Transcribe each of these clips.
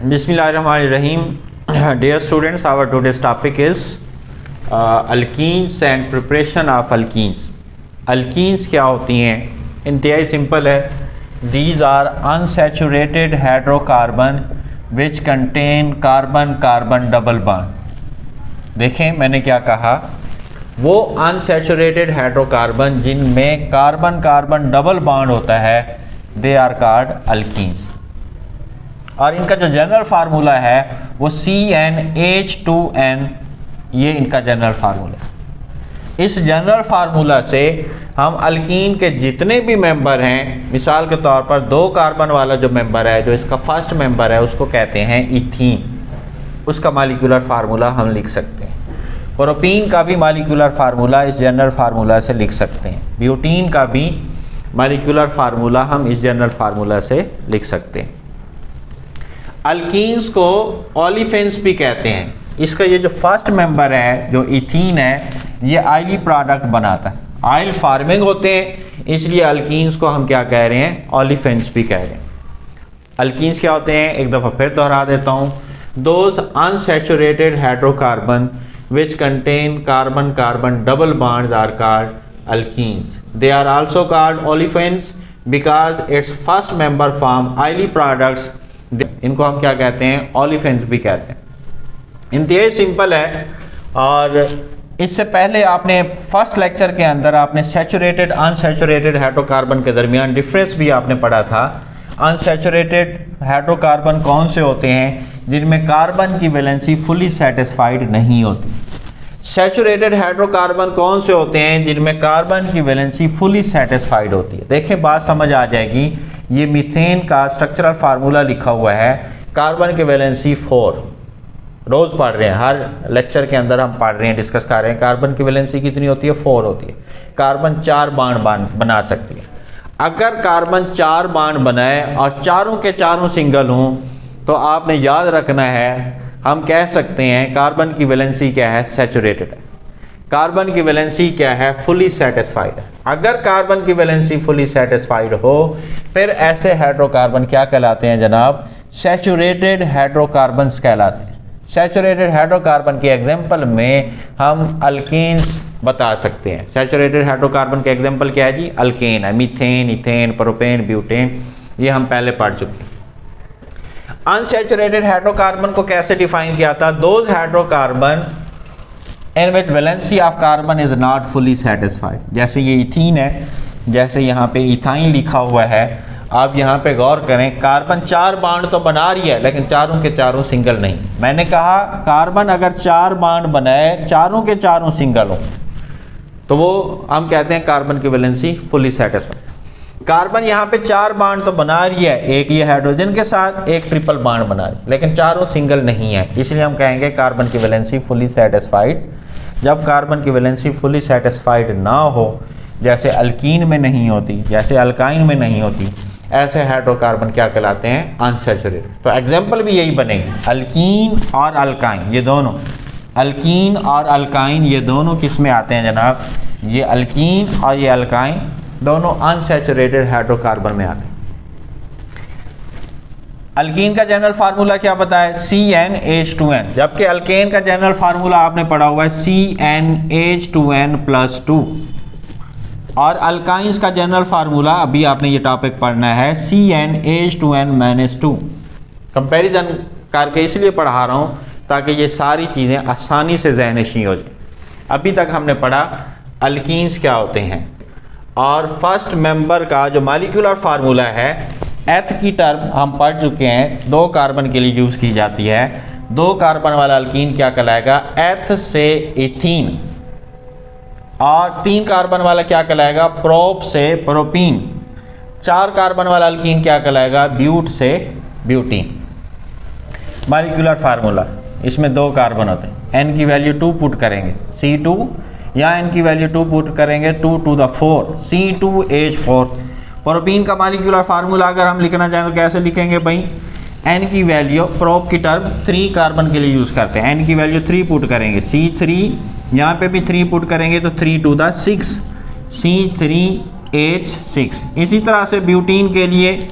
Bismillahirrahmanirrahim. Dear students, our today's topic is alkenes and preparation of alkenes. Alkenes क्या होती हैं? इंतहाई simple है. These are unsaturated hydrocarbon which contain carbon double bond. देखें मैंने क्या कहा, वो अनसैचुरेटेड हाइड्रोकार्बन जिनमें कार्बन डबल बॉन्ड होता है, दे आर कॉल्ड अल्कीन्स. और इनका जो जनरल फार्मूला है वो CnH2n, ये इनका जनरल फार्मूला है. इस जनरल फार्मूला से हम अल्कीन के जितने भी मेंबर हैं, मिसाल के तौर पर 2 कार्बन वाला जो मेंबर है, जो इसका फर्स्ट मेंबर है, उसको कहते हैं इथीन. उसका मॉलिक्यूलर फार्मूला हम लिख सकते हैं. प्रोपीन का भी मॉलिक्यूलर फार्मूला इस जनरल फार्मूला से लिख सकते हैं. ब्यूटीन का भी मॉलिक्यूलर फार्मूला हम इस जनरल फार्मूला से लिख सकते हैं. अल्कीन्स को ओलिफेंस भी कहते हैं. इसका ये जो फर्स्ट मेंबर है जो इथीन है, ये ऑयली प्रोडक्ट बनाता है. ऑयल फार्मिंग होते हैं, इसलिए अल्कीन्स को हम क्या कह रहे हैं, ओलिफेंस भी कह रहे हैं. अल्कीन्स क्या होते हैं, एक दफ़ा फिर दोहरा देता हूँ. Those unsaturated hydrocarbon which contain carbon double bonds are called alkenes. They are also called olefins because its first member form oily products. इनको हम क्या कहते हैं, olefins भी कहते हैं. इंतहाई सिंपल है. और इससे पहले आपने फर्स्ट लेक्चर के अंदर आपने सैचुरेटेड अनसैचुरेटेड हाइड्रोकार्बन के दरमियान डिफरेंस भी आपने पढ़ा था. अनसैचुरेटेड हाइड्रोकार्बन कौन से होते हैं, जिनमें कार्बन की वैलेंसी फुली सेटिस्फाइड नहीं होती. सैचुरेटेड हाइड्रोकार्बन कौन से होते हैं, जिनमें कार्बन की वैलेंसी फुली सेटिस्फाइड होती है. देखें बात समझ आ जाएगी. ये मीथेन का स्ट्रक्चरल फार्मूला लिखा हुआ है. कार्बन की वैलेंसी 4, रोज़ पढ़ रहे हैं, हर लेक्चर के अंदर हम पढ़ रहे हैं, डिस्कस कर रहे हैं. कार्बन की वैलेंसी कितनी होती है, 4 होती है. कार्बन 4 बॉन्ड बना सकती है. अगर कार्बन 4 बॉन्ड बनाए और चारों के चारों सिंगल हों, तो आपने याद रखना है, हम कह सकते हैं कार्बन की वैलेंसी क्या है, सैचुरेटेड है. कार्बन की वैलेंसी क्या है, फुली सेटिस्फाइड है. अगर कार्बन की वैलेंसी फुली सेटिस्फाइड हो, फिर ऐसे हाइड्रोकार्बन क्या कहलाते हैं जनाब, सैचुरेटेड हाइड्रोकार्बन्स कहलाते हैं. सैचुरेटेड हाइड्रोकार्बन के एग्जाम्पल में हम अल्कीन्स बता सकते हैं. सैचुरेटेड हाइड्रोकार्बन के एग्जाम्पल क्या है जी, अल्केन है. मीथेन, इथेन, प्रोपेन, ब्यूटेन, ये हम पहले पढ़ चुके हैं. अनसैचुरेटेड हाइड्रोकार्बन को कैसे डिफाइन किया था, those hydrocarbon in which valency of carbon is not fully satisfied. जैसे ये इथीन है, जैसे यहाँ पे इथाइन लिखा हुआ है. आप यहाँ पे गौर करें, कार्बन 4 बॉन्ड तो बना रही है, लेकिन चारों के चारों सिंगल नहीं. मैंने कहा कार्बन अगर 4 बॉन्ड बनाए, चारों के चारों सिंगल हो, तो वो हम कहते हैं कार्बन की वैलेंसी फुली सेटिस्फाइड. कार्बन यहाँ पे 4 बॉन्ड तो बना रही है, एक ये हाइड्रोजन के साथ, एक ट्रिपल बॉन्ड बना रही है, लेकिन चारों सिंगल नहीं है, इसलिए हम कहेंगे कार्बन की वैलेंसी फुली सेटिस्फाइड. जब कार्बन की वैलेंसी फुली सेटिस्फाइड ना हो, जैसे अल्कीन में नहीं होती, जैसे अल्काइन में नहीं होती, ऐसे हाइड्रोकार्बन क्या कहलाते हैं, अनसैचुरेटेड. तो एग्जाम्पल भी यही बनेगी, अल्कीन और अल्काइन, ये दोनों, अल्कीन और अल्काइन ये दोनों किस में आते हैं जनाब, ये अल्कीन और ये अल्काइन दोनों अनसैचुरेटेड हाइड्रोकार्बन में आते हैं. अल्कीन का जनरल फार्मूला क्या बताया, CnH2n, जबकि अल्केन का जनरल फार्मूला आपने पढ़ा हुआ है CnH2n+2. और अल्काइंस का जनरल फार्मूला अभी आपने ये टॉपिक पढ़ना है, CnH2n-2. कंपैरिजन करके इसलिए पढ़ा रहा हूँ ताकि ये सारी चीज़ें आसानी से ज़हनशी हो जाए. अभी तक हमने पढ़ा अल्कीन्स क्या होते हैं, और फर्स्ट मेंबर का जो मॉलिक्यूलर फार्मूला है, एथ की टर्म हम पढ़ चुके हैं, 2 कार्बन के लिए यूज़ की जाती है. 2 कार्बन वाला अल्कीन क्या कहलाएगा, एथ से इथीन. और 3 कार्बन वाला क्या कहलाएगा, प्रोप से प्रोपीन. 4 कार्बन वाला अल्कीन क्या कहलाएगा, ब्यूट से ब्यूटीन. मॉलिक्यूलर फार्मूला, इसमें 2 कार्बन होते हैं. n की वैल्यू 2 पुट करेंगे, C2, या n की वैल्यू 2 पुट करेंगे, 2 to the 4, C2H4. प्रोपीन का मॉलिक्यूलर फार्मूला अगर हम लिखना चाहें तो कैसे लिखेंगे भाई, n की वैल्यू, प्रोप की टर्म 3 कार्बन के लिए यूज़ करते हैं, n की वैल्यू 3 पुट करेंगे, C3, यहाँ पे भी 3 पुट करेंगे तो 3 to the 6, C3H6. इसी तरह से ब्यूटीन के लिए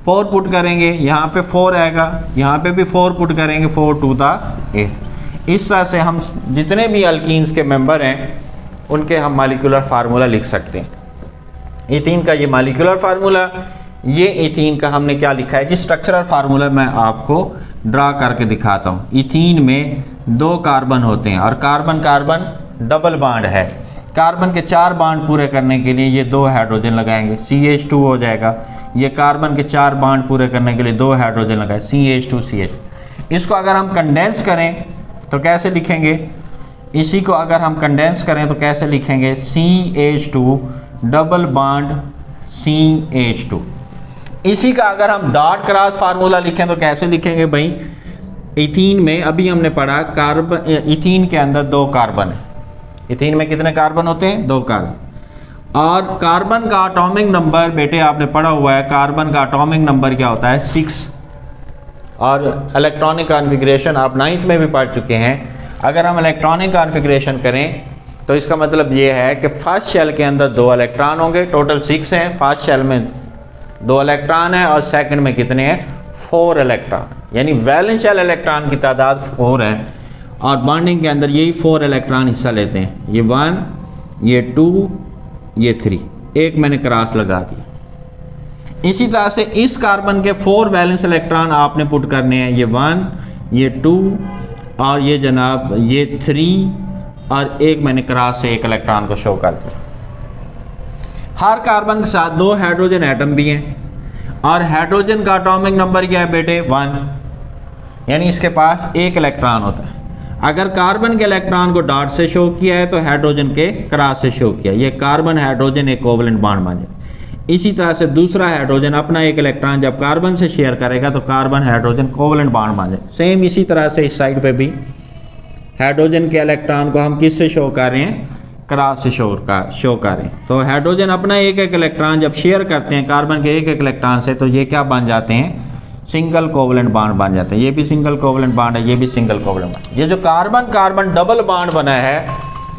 4 पुट करेंगे, यहाँ पे 4 आएगा, यहाँ पे भी 4 पुट करेंगे, 4 टू द 8। इस तरह से हम जितने भी अल्कीन्स के मेंबर हैं उनके हम मॉलिक्यूलर फार्मूला लिख सकते हैं। इथीन का ये मॉलिक्यूलर फार्मूला, ये इथीन का हमने क्या लिखा है जी स्ट्रक्चरल फार्मूला मैं आपको ड्रा करके दिखाता हूँ। इथीन में 2 कार्बन होते हैं और कार्बन कार्बन डबल बॉन्ड है। कार्बन के 4 बॉन्ड पूरे करने के लिए ये 2 हाइड्रोजन लगाएंगे, CH2 हो जाएगा। ये कार्बन के 4 बॉन्ड पूरे करने के लिए 2 हाइड्रोजन लगाए, CH2CH। इसको अगर हम कंडेंस करें तो कैसे लिखेंगे, इसी को अगर हम कंडेंस करें तो कैसे लिखेंगे, CH2 डबल बॉन्ड CH2। इसी का अगर हम डॉट क्रॉस फार्मूला लिखें तो कैसे लिखेंगे भाई, इथीन में अभी हमने पढ़ा कार्बन, इथीन के अंदर 2 कार्बन है। इथीन में कितने कार्बन होते हैं, 2 कार्बन। और कार्बन का एटॉमिक नंबर बेटे आपने पढ़ा हुआ है, कार्बन का एटॉमिक नंबर क्या होता है 6। और इलेक्ट्रॉनिक कॉन्फ़िगरेशन आप 9th में भी पढ़ चुके हैं। अगर हम इलेक्ट्रॉनिक कॉन्फ़िगरेशन करें तो इसका मतलब ये है कि फर्स्ट शेल के अंदर 2 इलेक्ट्रॉन होंगे, टोटल 6 हैं। फर्स्ट शेल में 2 इलेक्ट्रॉन है और सेकंड में कितने हैं, 4 इलेक्ट्रॉन, यानी वैलेंस शेल इलेक्ट्रॉन की तादाद 4 है और बॉन्डिंग के अंदर यही 4 इलेक्ट्रॉन हिस्सा लेते हैं। ये 1, ये 2, ये 3, एक मैंने क्रॉस लगा दिया। इसी तरह से इस कार्बन के 4 वैलेंस इलेक्ट्रॉन आपने पुट करने हैं, ये 1, ये 2 और ये जनाब ये 3 और एक मैंने क्रॉस से एक इलेक्ट्रॉन को शो कर दिया। हर कार्बन के साथ 2 हाइड्रोजन एटम भी हैं और हाइड्रोजन का एटॉमिक नंबर क्या है बेटे 1, यानी इसके पास 1 इलेक्ट्रॉन होता है। अगर कार्बन के इलेक्ट्रॉन को डॉट से शो किया है तो हाइड्रोजन के क्रॉस से शो किया, ये कार्बन हाइड्रोजन एक कोवलेंट बॉन्ड बन जाए। इसी तरह से दूसरा हाइड्रोजन अपना 1 इलेक्ट्रॉन जब कार्बन से शेयर करेगा तो कार्बन हाइड्रोजन कोवलेंट बॉन्ड बन जाए। सेम इसी तरह से इस साइड पे भी हाइड्रोजन के इलेक्ट्रॉन को हम किससे शो कर रहे हैं, क्रॉस से शो कर रहे हैं। तो हाइड्रोजन अपना 1 इलेक्ट्रॉन जब शेयर करते हैं कार्बन के 1 इलेक्ट्रॉन से तो ये क्या बन जाते हैं, सिंगल कोवलेंट बॉन्ड बन जाते हैं। ये भी सिंगल कोवलेंट बॉन्ड है, ये भी सिंगल कोवलेंट बॉन्ड। ये जो कार्बन कार्बन डबल बॉन्ड बना है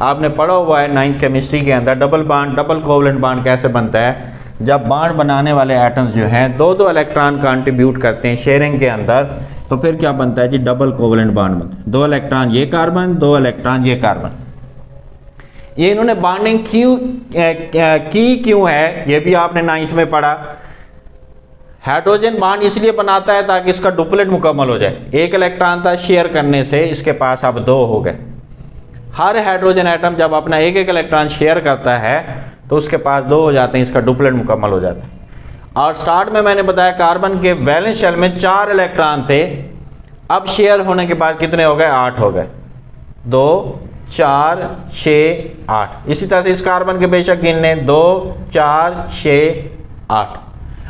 आपने पढ़ा हुआ है 9th केमिस्ट्री के अंदर, double bond double covalent bond कैसे बनता है, जब बॉन्ड बनाने वाले एटम्स जो हैं 2-2 इलेक्ट्रॉन कंट्रीब्यूट करते हैं शेयरिंग के अंदर तो फिर क्या बनता है जी, डबल कोवलेंट बॉन्ड बनता है। 2 इलेक्ट्रॉन ये कार्बन, 2 इलेक्ट्रॉन ये कार्बन। ये इन्होंने बॉन्डिंग क्यों है ये भी आपने 9th में पढ़ा। हाइड्रोजन बॉन्ड इसलिए बनाता है ताकि इसका डुप्लेट मुकम्मल हो जाए। 1 इलेक्ट्रॉन था, शेयर करने से इसके पास अब 2 हो गए। हर हाइड्रोजन एटम जब अपना 1 इलेक्ट्रॉन शेयर करता है तो उसके पास 2 हो जाते हैं, इसका डुप्लेट मुकम्मल हो जाता है। और स्टार्ट में मैंने बताया कार्बन के वैलेंस शेल में 4 इलेक्ट्रॉन थे, अब शेयर होने के बाद कितने हो गए, 8 हो गए। 2 4 6 8। इसी तरह से इस कार्बन के बेशक गिन लें 2 4 6 8।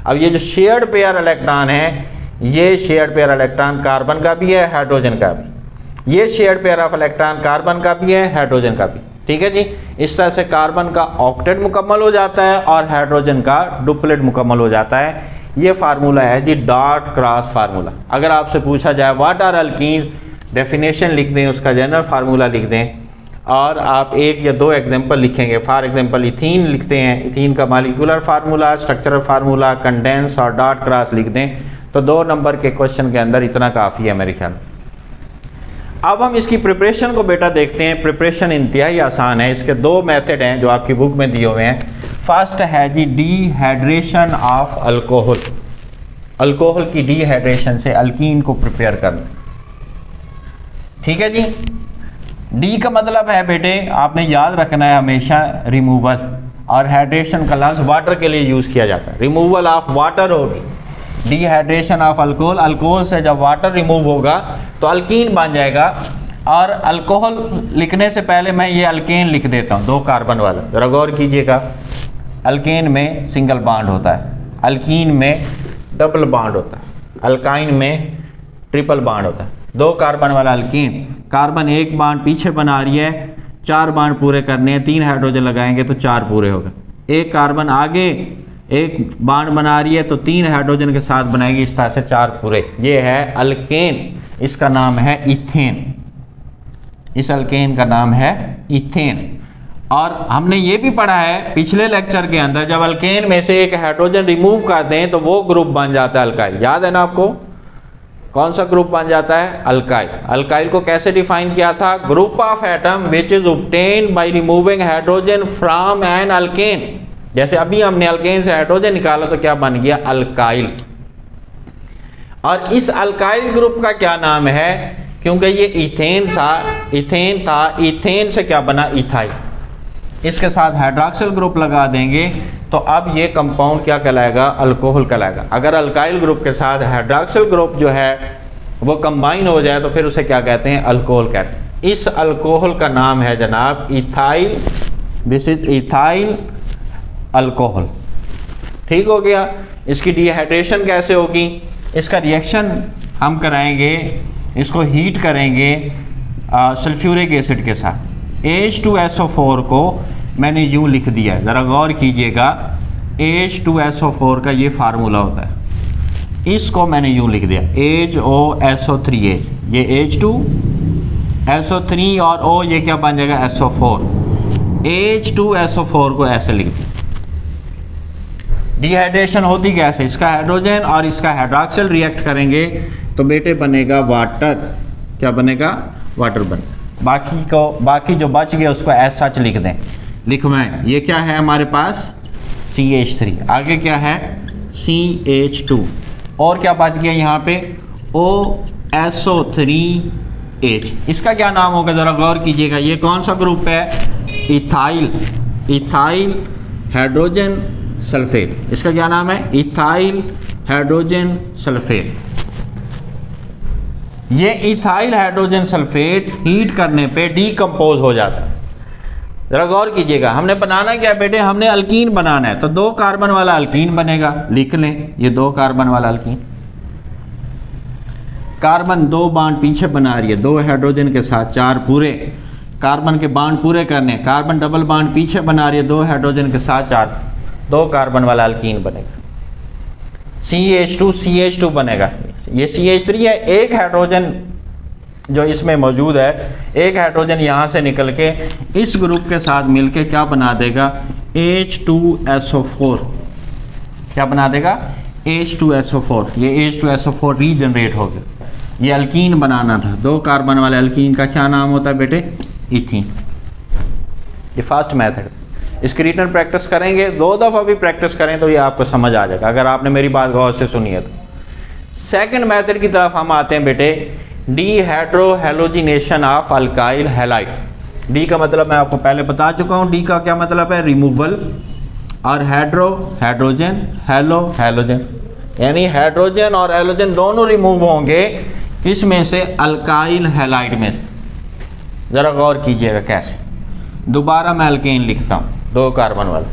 अब ये जो शेयर्ड पेयर इलेक्ट्रॉन है, ये शेयर्ड पेयर इलेक्ट्रॉन कार्बन का भी है, हाइड्रोजन का भी। ये shared pair of electron carbon का भी है, हाइड्रोजन का भी। ठीक है जी। इस तरह से कार्बन का ऑक्टेट मुकम्मल हो जाता है और हाइड्रोजन का डुप्लेट मुकम्मल हो जाता है। ये फार्मूला है जी डॉट क्रॉस फार्मूला। अगर आपसे पूछा जाए व्हाट आर अल्कीन, डेफिनेशन लिख दें, उसका जनरल फार्मूला लिख दें और आप 1 या 2 एग्जांपल लिखेंगे। फॉर एग्जांपल इथीन लिखते हैं, इथीन का molecular formula, structural formula, condense और डॉट क्रॉस लिख दें तो 2 नंबर के क्वेश्चन के अंदर इतना काफ़ी है मेरे ख्याल। अब हम इसकी प्रिपरेशन को बेटा देखते हैं। प्रिपरेशन इंतहाई आसान है। इसके 2 मेथड हैं जो आपकी बुक में दिए हुए हैं। फर्स्ट है जी डिहाइड्रेशन ऑफ अल्कोहल। अल्कोहल की डिहाइड्रेशन से अल्कीन को प्रिपेयर करना। ठीक है जी। डी का मतलब है बेटे आपने याद रखना है हमेशा रिमूवल, और हाइड्रेशन का लफ्ज़ वाटर के लिए यूज़ किया जाता है। रिमूवल ऑफ वाटर होगी डिहाइड्रेशन ऑफ अल्कोहल। अल्कोहल से जब वाटर रिमूव होगा तो अल्कीन बन जाएगा। और अल्कोहल लिखने से पहले मैं ये अल्केन लिख देता हूँ 2 कार्बन वाला, ज़रा गौर कीजिएगा। अल्केन में सिंगल बॉन्ड होता है, अल्कीन में डबल बॉन्ड होता है, अल्काइन में ट्रिपल बॉन्ड होता है। 2 कार्बन वाला अल्कीन, कार्बन 1 बॉन्ड पीछे बना रही है, 4 बॉन्ड पूरे करने हैं, 3 हाइड्रोजन लगाएंगे तो 4 पूरे हो गए। 1 कार्बन आगे 1 बॉन्ड बना रही है तो 3 हाइड्रोजन के साथ बनाएगी, इस तरह से 4 पूरे। ये है अल्केन, इसका नाम है इथेन। इस अल्केन का नाम है इथेन। और हमने ये भी पढ़ा है पिछले लेक्चर के अंदर, जब अल्केन में से एक हाइड्रोजन रिमूव कर दें तो वो ग्रुप बन जाता है अल्काइल। याद है ना आपको, कौन सा ग्रुप बन जाता है? अल्काइल। अल्काइल को कैसे डिफाइन किया था? Group of atom which is obtained by removing hydrogen from an alkane. जैसे अभी हमने अल्केन से हाइड्रोजन निकाला तो क्या बन गया? अल्काइल। और इस अल्काइल ग्रुप का क्या नाम है? क्योंकि ये इथेन था, इथेन से क्या बना? इथाइल। इसके साथ हाइड्रॉक्सिल ग्रुप लगा देंगे तो अब ये कंपाउंड क्या कहलाएगा? अल्कोहल कहलाएगा। अगर अल्काइल ग्रुप के साथ हाइड्रॉक्सिल ग्रुप जो है वो कंबाइन हो जाए तो फिर उसे क्या कहते हैं? अल्कोहल कहते हैं। इस अल्कोहल का नाम है जनाब ethyl. This is ethyl alcohol. ठीक हो गया। इसकी डिहाइड्रेशन कैसे होगी? इसका रिएक्शन हम कराएंगे, इसको हीट करेंगे सल्फ्यूरिक एसिड के साथ। H2SO4 को मैंने यूँ लिख दिया है, ज़रा गौर कीजिएगा। H2SO4 का ये फार्मूला होता है, इसको मैंने यूँ लिख दिया HOSO3H। ये H2 SO3 और O ये क्या बन जाएगा? SO4। H2SO4 को ऐसे लिख दिया। डिहाइड्रेशन होती कैसे? इसका हाइड्रोजन और इसका हाइड्रॉक्सिल रिएक्ट करेंगे तो बेटे बनेगा वाटर। क्या बनेगा? वाटर बनेगा। बाकी जो बच गया उसको एज सच लिख दें। लिखवाएं। ये क्या है हमारे पास? CH3। आगे क्या है? CH2। और क्या बच गया यहाँ पे? OSO3H। इसका क्या नाम होगा? ज़रा गौर कीजिएगा। ये कौन सा ग्रुप है? इथाइल। Ethyl hydrogen sulphate. इसका क्या नाम है? Ethyl hydrogen sulphate. ये इथाइल हाइड्रोजन सल्फेट हीट करने पे डीकम्पोज हो जाता है। जरा गौर कीजिएगा। हमने बनाना क्या बेटे? हमने अल्कीन बनाना है, तो 2 कार्बन वाला अल्कीन बनेगा। लिख लें, ये 2 कार्बन वाला अल्कीन। कार्बन 2 बांड पीछे बना रही है, 2 हाइड्रोजन के साथ 4 पूरे कार्बन के बांड पूरे करने। कार्बन डबल बांड पीछे बना रही है, 2 हाइड्रोजन के साथ 4, 2 कार्बन वाला अल्कीन बनेगा। CH2 बनेगा। ये CH3 है। एक हाइड्रोजन जो इसमें मौजूद है, एक हाइड्रोजन यहाँ से निकल के इस ग्रुप के साथ मिलके क्या बना देगा? H2SO4। क्या बना देगा? H2SO4। ये H2SO4 रीजनरेट हो गया। ये अल्कीन बनाना था, 2 कार्बन वाले अल्कीन का क्या नाम होता है बेटे? इथीन। ये फर्स्ट मेथड। इसकी रिटर्न प्रैक्टिस करेंगे, 2 दफ़ा भी प्रैक्टिस करें तो ये आपको समझ आ जाएगा, अगर आपने मेरी बात गौर से सुनी है तो। सेकंड मेथड की तरफ हम आते हैं बेटे, डीहाइड्रोहैलोजिनेशन ऑफ अल्काइल हैलाइड। डी का मतलब मैं आपको पहले बता चुका हूँ। डी का क्या मतलब है? रिमूवल। और हाइड्रोजन, हैलोजन, यानी हाइड्रोजन और हैलोजन दोनों रिमूव होंगे। किस में से? अल्काइल हैलाइड में से। ज़रा गौर कीजिएगा कैसे। दोबारा मैं अल्केन लिखता हूँ, 2 कार्बन वाला।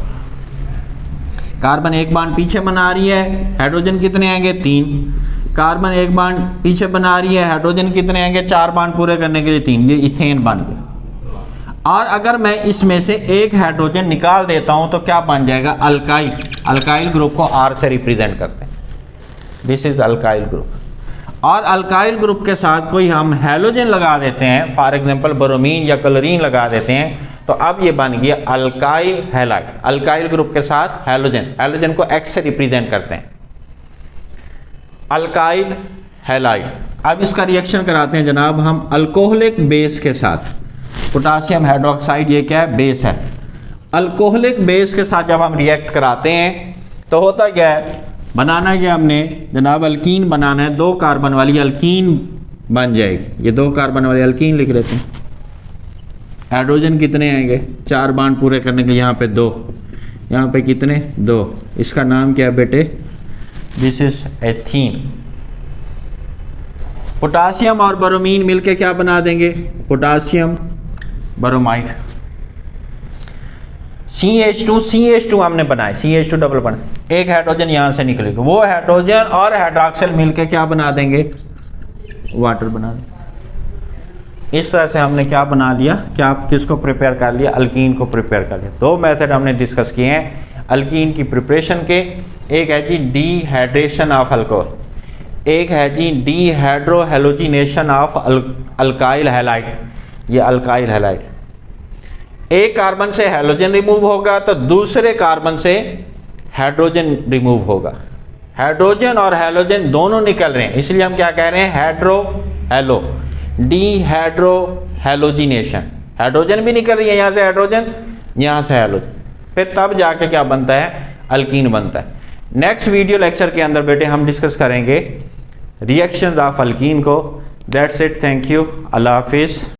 कार्बन 1 बांड पीछे बना रही है, हाइड्रोजन कितने आएंगे? 3। कार्बन 1 बांड पीछे बना रही है, हाइड्रोजन कितने आएंगे? 4 बांड पूरे करने के लिए 3। ये इथेन बन गया। और अगर मैं इसमें से एक हाइड्रोजन निकाल देता हूं तो क्या बन जाएगा? अल्काइल। अल्काइल ग्रुप को R से रिप्रेजेंट करते हैं। This is alkyl group. और अल्काइल ग्रुप के साथ कोई हम हैलोजन लगा देते हैं, फॉर एग्जांपल ब्रोमीन या क्लोरीन लगा देते हैं, तो अब ये बन गया अल्काइल हैलाइड। अल्काइल ग्रुप के साथ हैलोजन, हैलोजन को X से रिप्रेजेंट करते हैं। Alkyl halide. अब इसका रिएक्शन कराते हैं जनाब हम अल्कोहलिक बेस के साथ। पोटासियम हाइड्रोक्साइड ये क्या है? बेस है। अल्कोहलिक बेस के साथ जब हम रिएक्ट कराते हैं तो होता क्या है? बनाना क्या हमने जनाब? अल्कीन बनाना है। 2 कार्बन वाली अल्कीन बन जाएगी। ये 2 कार्बन वाली अल्कीन लिख लेते हैं। हाइड्रोजन कितने आएंगे? 4 बांड पूरे करने के लिए यहाँ पे 2, यहाँ पे कितने? 2। इसका नाम क्या है बेटे? This is ethene. पोटासियम और ब्रोमीन मिलके क्या बना देंगे? Potassium bromide. CH2 हमने बनाए, CH2 डबल बॉन्ड। एक हाइड्रोजन यहाँ से निकलेगा, वो हाइड्रोजन और हाइड्रॉक्सिल मिलके क्या बना देंगे? वाटर बना देंगे। इस तरह से हमने क्या बना लिया? क्या किसको प्रिपेयर कर लिया? अल्कीन को प्रिपेयर कर लिया। 2 मेथड हमने डिस्कस किए हैं अल्कीन की प्रिपरेशन के। एक है जी डीहाइड्रेशन ऑफ अल्कोहल, एक है जी डीहाइड्रोहैलोजिनेशन ऑफ अल्काइल हैलाइड। ये अल्काइल हैलाइड। एक कार्बन से हैलोजन रिमूव होगा तो दूसरे कार्बन से हाइड्रोजन रिमूव होगा। हाइड्रोजन और हैलोजन दोनों निकल रहे हैं, इसलिए हम क्या कह रहे हैं, हेड्रो हेलो, डीहाइड्रो हैलोजिनेशन। हाइड्रोजन भी निकल रही है यहाँ से हाइड्रोजन, यहाँ से हैलोजन, फिर तब जाके क्या बनता है, अल्कीन बनता है। नेक्स्ट वीडियो लेक्चर के अंदर बेटे हम डिस्कस करेंगे रिएक्शंस ऑफ अल्कीन को। दैट्स इट, थैंक यू, अल्लाह हाफिज़।